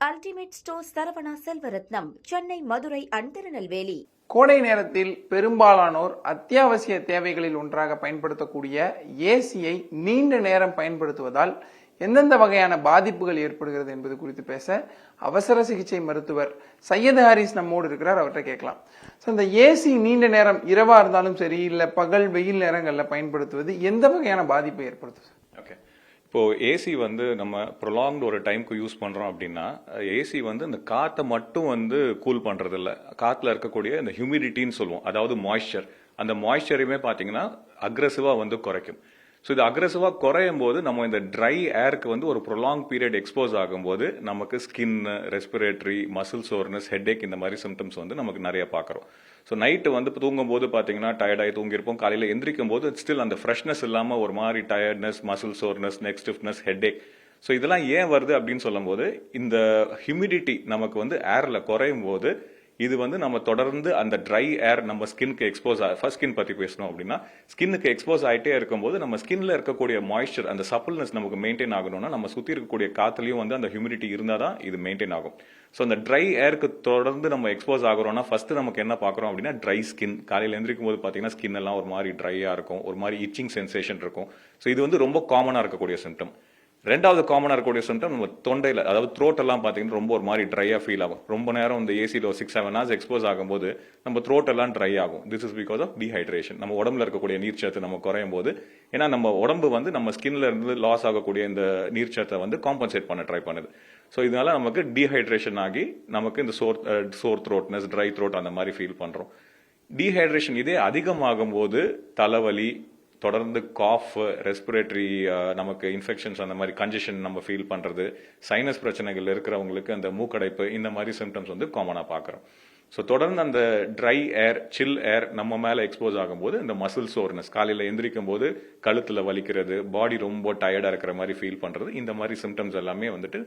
Ultimate stores Saravana Selvaratnam, Chennai, Madurai and Tirunelveli. கோடை நேரத்தில் பெரும்பாலானோர் அத்தியாவசிய தேவைகளில் ஒன்றாக பயன்படுத்தக்கூடிய ஏசியை நீண்ட நேரம் பயன்படுத்துவதால் எந்தெந்த வகையான பாதிப்புகள் ஏற்படுகிறது என்பது குறித்து பேச அவசர சிகிச்சை மருத்துவர் சையது ஹாரிஸ் நம்மோடு இருக்கிறார். அவர்கிட்ட கேட்கலாம். இந்த ஏசி நீண்ட நேரம் இரவா இருந்தாலும் சரி, இல்ல பகல் வெயில் நேரங்களில் பயன்படுத்துவது எந்த வகையான பாதிப்பை ஏற்படுத்துது? ஓகே, இப்போ ஏசி வந்து நம்ம ப்ரொலாங்டு ஒரு டைமுக்கு யூஸ் பண்றோம் அப்படின்னா, ஏசி வந்து இந்த காற்றை மட்டும் வந்து கூல் பண்றது இல்லை, காத்துல இருக்கக்கூடிய இந்த ஹியூமிடிட்டின்னு சொல்லுவோம், அதாவது மாய்ஸ்சர், அந்த மாய்ஸ்சரையுமே பார்த்தீங்கன்னா அக்ரெசிவா வந்து குறைக்கும். ஸோ இது அக்ரெசிவா குறையும் போது நம்ம இந்த ட்ரை ஏருக்கு வந்து ஒரு ப்ரொலாங் பீரியட் எக்ஸ்போஸ் ஆகும்போது நமக்கு skin, respiratory, muscle soreness, headache இந்த மாதிரி சிம்டம்ஸ் வந்து நமக்கு நிறைய பார்க்குறோம். ஸோ நைட்டு வந்து தூங்கும் போது பார்த்தீங்கன்னா டயர்டாகி தூங்கியிருப்போம், காலையில் எந்திரிக்கும் போது ஸ்டில் அந்த ஃப்ரெஷ்னஸ் இல்லாமல் ஒரு மாதிரி tiredness, muscle soreness, neck stiffness, headache. So இதெல்லாம் ஏன் வருது அப்படின்னு சொல்லும் போது, இந்த ஹியூமிடிட்டி நமக்கு வந்து ஏர்ல குறையும் போது இது வந்து நம்ம தொடர்ந்து அந்த ட்ரை ஏர் நம்ம ஸ்கின்க்கு எக்ஸ்போஸ் ஃபர்ஸ்ட் ஸ்கின் பத்தி பேசணும் அப்படின்னா, ஸ்கின்னுக்கு எக்ஸ்போஸ் ஆகிட்டே இருக்கும்போது நம்ம ஸ்கின்ல இருக்கக்கூடிய மாய்ஸ்சர், அந்த சப்பிள்னஸ் நமக்கு மெயின்டைன் ஆகணும்னா நம்ம சுத்தி இருக்கக்கூடிய காத்துலயும் வந்து அந்த ஹியூமிடிட்டி இருந்தால் தான் இது மெயின்டைன் ஆகும். ஸோ அந்த ட்ரை ஏருக்கு தொடர்ந்து நம்ம எக்ஸ்போஸ் ஆகிறோம்னா ஃபர்ஸ்ட் நமக்கு என்ன பார்க்குறோம் அப்படின்னா ட்ரை ஸ்கின். காலையில் எந்திரிக்கும் போது பார்த்தீங்கன்னா ஸ்கின் எல்லாம் ஒரு மாதிரி ட்ரையா இருக்கும், ஒரு மாதிரி இச்சிங் சென்சேஷன் இருக்கும். ஸோ இது வந்து ரொம்ப காமனாக இருக்கக்கூடிய சிம்டம். ரெண்டாவது காமனாக இருக்கக்கூடிய சிம்டம் நம்ம தொண்டையில், அதாவது த்ரோட் எல்லாம் பார்த்தீங்கன்னா ரொம்ப ஒரு மாதிரி ட்ரையாக ஃபீல் ஆகும். ரொம்ப நேரம் இந்த ஏசியில் ஒரு 6-7 hours எக்ஸ்போஸ் ஆகும்போது நம்ம த்ரோட் எல்லாம் ட்ரை ஆகும். This is because of dehydration. நம்ம உடம்புல இருக்கக்கூடிய நீர்ச்சத்து நம்ம குறையும் போது, ஏன்னா நம்ம உடம்பு வந்து நம்ம ஸ்கின்ல இருந்து லாஸ் ஆகக்கூடிய இந்த நீர்ச்சத்தை வந்து காம்பன்சேட் பண்ண ட்ரை பண்ணுது. ஸோ இதனால நமக்கு டீஹைட்ரேஷன் ஆகி நமக்கு இந்த சோர் த்ரோட்னஸ், ட்ரை த்ரோட் அந்த மாதிரி ஃபீல் பண்ணுறோம். டீஹைட்ரேஷன் இதே அதிகமாகும் போது தலைவலி, தொடர்ந்து காஃப், ரெஸ்பிரேட்டரி நமக்கு இன்ஃபெக்ஷன்ஸ், அந்த மாதிரி கன்ஜெஷன் நம்ம ஃபீல் பண்றது, சைனஸ் பிரச்சனைகள் இருக்கிறவங்களுக்கு அந்த மூக்கடைப்பு, இந்த மாதிரி சிம்டம்ஸ் வந்து காமனாக பார்க்குறோம். ஸோ தொடர்ந்து அந்த ட்ரை ஏர், சில் ஏர் நம்ம மேலே எக்ஸ்போஸ் ஆகும்போது இந்த மசில் சோர்னஸ், காலையில் எந்திரிக்கும் போது கழுத்தில் வலிக்கிறது, பாடி ரொம்ப டயர்டாக இருக்கிற மாதிரி ஃபீல் பண்ணுறது, இந்த மாதிரி சிம்டம்ஸ் எல்லாமே வந்துட்டு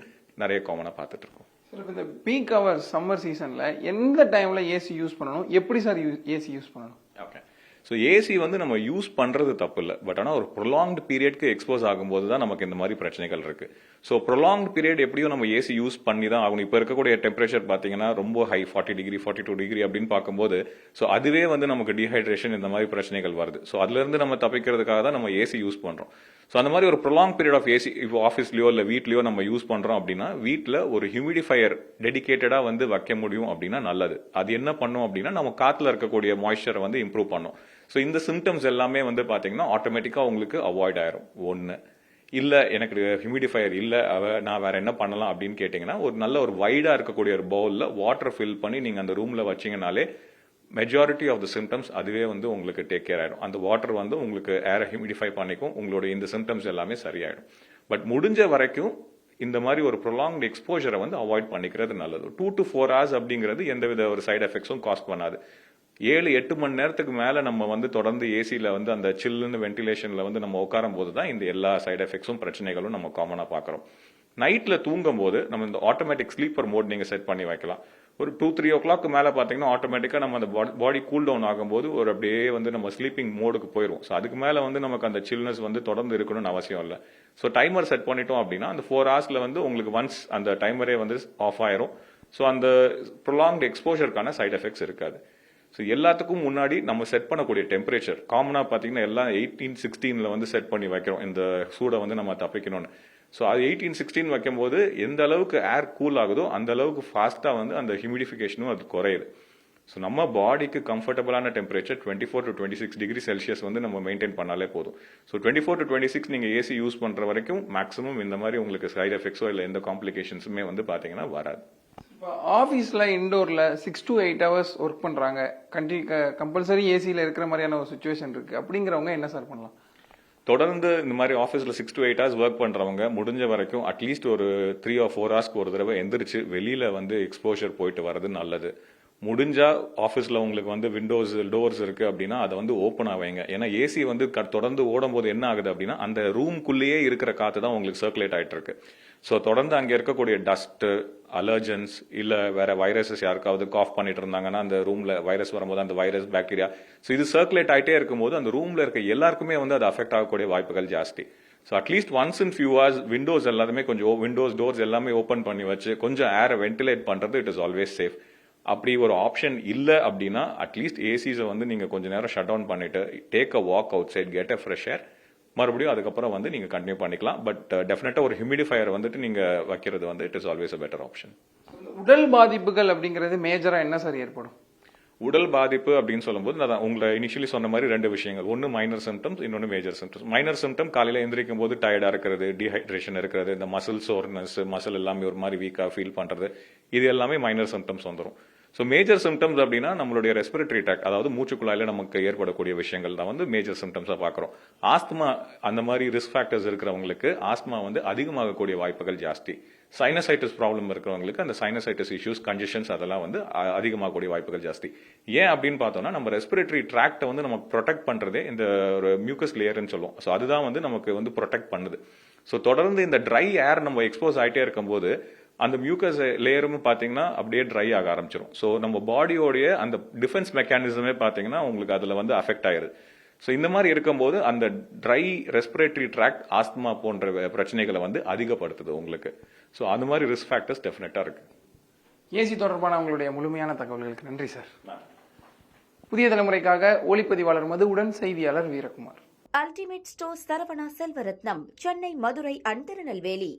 நிறைய காமனாக பார்த்துட்டு இருக்கோம். சார், இந்த பீக் ஹவர் சம்மர் சீசன்ல எந்த டைம்ல ஏசி யூஸ் பண்ணணும், எப்படி சார் ஏசி யூஸ் பண்ணணும்? ஓகே, ஸோ ஏசி வந்து நம்ம யூஸ் பண்ணுறது தப்பு இல்லை, பட் ஆனால் ஒரு ப்ரொலாங்டு பீரியட்க்கு எக்ஸ்போஸ் ஆகும்போது தான் நமக்கு இந்த மாதிரி பிரச்சனைகள் இருக்கு. ஸோ ப்ரொலாங்டு பீரியட் எப்படியும் நம்ம ஏசி யூஸ் பண்ணி தான் ஆகணும். இப்போ இருக்கக்கூடிய டெம்பரேச்சர் பார்த்தீங்கன்னா ரொம்ப ஹை, 40 டிகிரி 42 டிகிரி அப்படின்னு பார்க்கும்போது, ஸோ அதுவே வந்து நமக்கு டீஹைட்ரேஷன் இந்த மாதிரி பிரச்சனைகள் வருது. ஸோ அதுலேருந்து நம்ம தப்பிக்கிறதுக்காக தான் நம்ம ஏசி யூஸ் பண்ணுறோம். ஸோ அந்த மாதிரி ஒரு ப்ரொலாங் பீரியட் ஆஃப் ஏசி இப்போ ஆஃபீஸ்லையோ இல்லை வீட்லையோ நம்ம யூஸ் பண்ணுறோம் அப்படின்னா, வீட்டில் ஒரு ஹியூமிடிஃபையர் டெடிகேட்டடாக வந்து வைக்க முடியும் அப்படின்னா நல்லது. அது என்ன பண்ணும் அப்படின்னா, நம்ம காற்றுல இருக்கக்கூடிய மாய்ஸ்சரை வந்து இம்ப்ரூவ் பண்ணும். ஸோ இந்த சிம்டம்ஸ் எல்லாமே வந்து பார்த்தீங்கன்னா ஆட்டோமேட்டிக்காக உங்களுக்கு அவாய்ட் ஆயிரும். ஒன்று இல்லை, எனக்கு ஹியூமிடிஃபையர் இல்லை, நான் வேற என்ன பண்ணலாம் அப்படின்னு கேட்டிங்கன்னா, ஒரு நல்ல ஒரு வைடாக இருக்கக்கூடிய ஒரு பவுலில் வாட்டர் ஃபில் பண்ணி நீங்கள் அந்த ரூமில் வச்சிங்கனாலே மெஜாரிட்டி ஆஃப் த சிம்டம்ஸ் அதுவே வந்து உங்களுக்கு டேக் கேர் ஆகிடும். அந்த வாட்டர் வந்து உங்களுக்கு ஏரை ஹியூமிடிஃபை பண்ணிக்கும், உங்களுடைய இந்த சிம்டம்ஸ் எல்லாமே சரியாயிடும். பட் முடிஞ்ச வரைக்கும் இந்த மாதிரி ஒரு ப்ரொலாங்டு எக்ஸ்போஜரை வந்து அவாய்ட் பண்ணிக்கிறது நல்லது. 2 to 4 hours அப்படிங்கிறது எந்தவித ஒரு சைட் எஃபெக்ட்ஸும் காஸ்ட் பண்ணாது. 7-8 மணி நேரத்துக்கு மேல நம்ம வந்து தொடர்ந்து ஏசியில வந்து அந்த சில்லுன்னு வென்டிலேஷன்ல வந்து நம்ம உட்காரும் போது தான் இந்த எல்லா சைட் எஃபெக்ட்ஸும் பிரச்சனைகளும் நம்ம காமனா பாக்குறோம். நைட்ல தூங்கும் போது நம்ம இந்த ஆட்டோமேட்டிக் ஸ்லீப்பர் மோட் நீங்க செட் பண்ணி வைக்கலாம். ஒரு 2-3 o'clock மேல பாத்தீங்கன்னா ஆட்டோமேட்டிக்கா நம்ம அந்த பாடி கூல் டவுன் ஆகும்போது ஒரு அப்படியே வந்து நம்ம ஸ்லீப்பிங் மோடுக்கு போயிடும். ஸோ அதுக்கு மேல வந்து நமக்கு அந்த சில்னஸ் வந்து தொடர்ந்து இருக்கணும்னு அவசியம் இல்லை. ஸோ டைமர் செட் பண்ணிட்டோம் அப்படின்னா அந்த 4 hours வந்து உங்களுக்கு ஒன்ஸ் அந்த டைமரே வந்து ஆஃப் ஆயிரும். ஸோ அந்த ப்ரொலாங்டு எக்ஸ்போஜருக்கான சைட் எஃபெக்ட்ஸ் இருக்காது. ஸோ எல்லாத்துக்கும் முன்னாடி நம்ம செட் பண்ணக்கூடிய டெம்பரேச்சர் காமனாக பார்த்தீங்கன்னா எல்லாம் 18-16 வந்து செட் பண்ணி வைக்கிறோம், இந்த சூடை வந்து நம்ம தப்பிக்கணும்னு. ஸோ அது 18-16 வைக்கும்போது எந்த அளவுக்கு ஏர் கூல் ஆகுதோ அந்த அளவுக்கு ஃபாஸ்ட்டாக வந்து அந்த ஹியூமிடிஃபிகேஷனும் அது குறையுது. ஸோ நம்ம பாடிக்கு கம்ஃபர்டபுளான டெம்பரேச்சர் 24 to 26 டிகிரி செல்சியஸ் வந்து நம்ம மெயின்டைன் பண்ணாலே போதும். ஸோ 24 to 26 நீங்கள் ஏசி யூஸ் பண்ணுற வரைக்கும் மேக்ஸிமம் இந்த மாதிரி உங்களுக்கு சைட் எஃபெக்ட்ஸோ இல்லை எந்த காம்ப்ளிகேஷன்ஸுமே வந்து பார்த்தீங்கன்னா வராது. இப்போ ஆஃபீஸில் இண்டோரில் 6 to 8 hours ஒர்க் பண்ணுறாங்க, கம்பல்சரி ஏசியில் இருக்கிற மாதிரியான ஒரு சுச்சுவேஷன் இருக்குது, அப்படிங்கிறவங்க என்ன சார் பண்ணலாம்? தொடர்ந்து இந்த மாதிரி ஆஃபீஸில் 6 to 8 hours ஒர்க் பண்ணுறவங்க முடிஞ்ச வரைக்கும் அட்லீஸ்ட் ஒரு 3 or 4 hours ஒரு தடவை எந்திரிச்சு வெளியில் வந்து எக்ஸ்போஷர் போயிட்டு வர்றது நல்லது. முடிஞ்சா ஆஃபீஸில் உங்களுக்கு வந்து விண்டோஸ், டோர்ஸ் இருக்கு அப்படின்னா அதை வந்து ஓப்பன் ஆவீங்க. ஏன்னா ஏசி வந்து தொடர்ந்து ஓடும் போது என்ன ஆகுது அப்படின்னா அந்த ரூம்குள்ளேயே இருக்கிற காற்று தான் உங்களுக்கு சர்க்குலேட் ஆகிட்டு இருக்கு. ஸோ தொடர்ந்து அங்கே இருக்கக்கூடிய டஸ்ட்டு, அலர்ஜன்ஸ், இல்லை வேற வைரஸஸ் யாருக்காவது காஃப் பண்ணிட்டு இருந்தாங்கன்னா அந்த ரூம்ல வைரஸ் வரும்போது அந்த வைரஸ், பாக்டீரியா, ஸோ இது சர்க்குலேட் ஆகிட்டே இருக்கும்போது அந்த ரூம்ல இருக்க எல்லாருக்குமே வந்து அது அஃபெக்ட் ஆகக்கூடிய வாய்ப்புகள் ஜாஸ்தி. So at least once in few hours Windows எல்லாமே கொஞ்சம் விண்டோஸ் டோர்ஸ் எல்லாமே ஓப்பன் பண்ணி வச்சு கொஞ்சம் ஏரை வென்டிலேட் பண்ணுறது இட் இஸ் ஆல்வேஸ் சேஃப். அப்படி ஒரு ஆப்ஷன் இல்லை அப்படின்னா அட்லீஸ்ட் ஏசிஸை வந்து நீங்கள் கொஞ்சம் நேரம் ஷட் டவுன் பண்ணிட்டு take a walk outside, get a fresh air, மறுபடியும் அதுக்கப்புறம் வந்து நீங்கள் கண்டினியூ பண்ணிக்கலாம். பட் டெஃபினட்டாக ஒரு ஹியூமிடிஃபையர் வந்துட்டு நீங்கள் வைக்கிறது வந்து it is always a better option. உடல் பாதிப்புகள் அப்படிங்கிறது மேஜரா என்ன சார் ஏற்படும்? உடல் பாதிப்பு அப்படின்னு சொல்லும்போது நான் உங்களை இனிஷியலி சொன்ன மாதிரி ரெண்டு விஷயங்கள், ஒன்று மைனர் சிம்டம்ஸ், இன்னொன்று மேஜர் சிம்டம்ஸ். மைனர் சிம்டம் காலையில் எந்திரிக்கும் போது டயர்டாக இருக்கிறது, டீஹைட்ரேஷன் இருக்கிறது, இந்த மசில் சோர்னஸ், மசில் எல்லாமே ஒரு மாதிரி வீக்காக ஃபீல் பண்ணுறது, இது எல்லாமே மைனர் சிம்டம்ஸ் வந்துடும். ஸோ மேஜர் சிம்டம்ஸ் அப்படின்னா நம்மளுடைய ரெஸ்பிரேட்டரி ட்ராக், அதாவது மூச்சுக்குழாயில் நமக்கு ஏற்படக்கூடிய விஷயங்கள் தான் வந்து மேஜர் சிம்டம்ஸாக பார்க்குறோம். ஆஸ்துமா அந்த மாதிரி ரிஸ்க் ஃபேக்டர்ஸ் இருக்கிறவங்களுக்கு ஆஸ்துமா வந்து அதிகமாகக்கூடிய வாய்ப்புகள் ஜாஸ்தி. சைனசைட்டிஸ் ப்ராப்ளம் இருக்கிறவங்களுக்கு அந்த சைனசைட்டிஸ் இஷ்யூஸ், கன்ஜஷன்ஸ் அதெல்லாம் வந்து அதிகமாகக்கூடிய வாய்ப்புகள் ஜாஸ்தி. ஏன் அப்படின்னு பார்த்தோம்னா நம்ம ரெஸ்பிரேட்டரி ட்ராக்டை வந்து நமக்கு ப்ரொடெக்ட் பண்ணுறதே இந்த ஒரு மியூக்கஸ் லேயர்னு சொல்லுவோம். ஸோ அதுதான் வந்து நமக்கு வந்து ப்ரொடெக்ட் பண்ணுது. ஸோ தொடர்ந்து இந்த ட்ரை ஏர் நம்ம எக்ஸ்போஸ் ஆகிட்டே இருக்கும்போது அந்த மியூக்கஸ் லேயரும் பார்த்தீங்கன்னா அப்படியே ட்ரை ஆக ஆரம்பிச்சிடும். ஸோ நம்ம பாடியோடைய அந்த டிஃபென்ஸ் மெக்கானிசமே பார்த்தீங்கன்னா உங்களுக்கு அதில் வந்து அஃபெக்ட் ஆயிருது. ஸோ இந்த மாதிரி இருக்கும்போது அந்த ட்ரை ரெஸ்பிரேட்டரி ட்ராக்ட், ஆஸ்துமா போன்ற பிரச்சனைகளை வந்து அதிகப்படுத்துது உங்களுக்கு. ஸோ அந்த மாதிரி ரிஸ்க் ஃபேக்டர்ஸ் டெஃபினட்டாக இருக்கு. ஏசி தொடர்பான உங்களுடைய முழுமையான தகவல்களுக்கு நன்றி சார். புதிய தலைமுறைக்காக ஒளிப்பதிவாளர் மதுவுடன் செய்தியாளர் Veerakumar. Ultimate store Saravana Selvaratnam, Chennai, Madurai and Tirunelveli.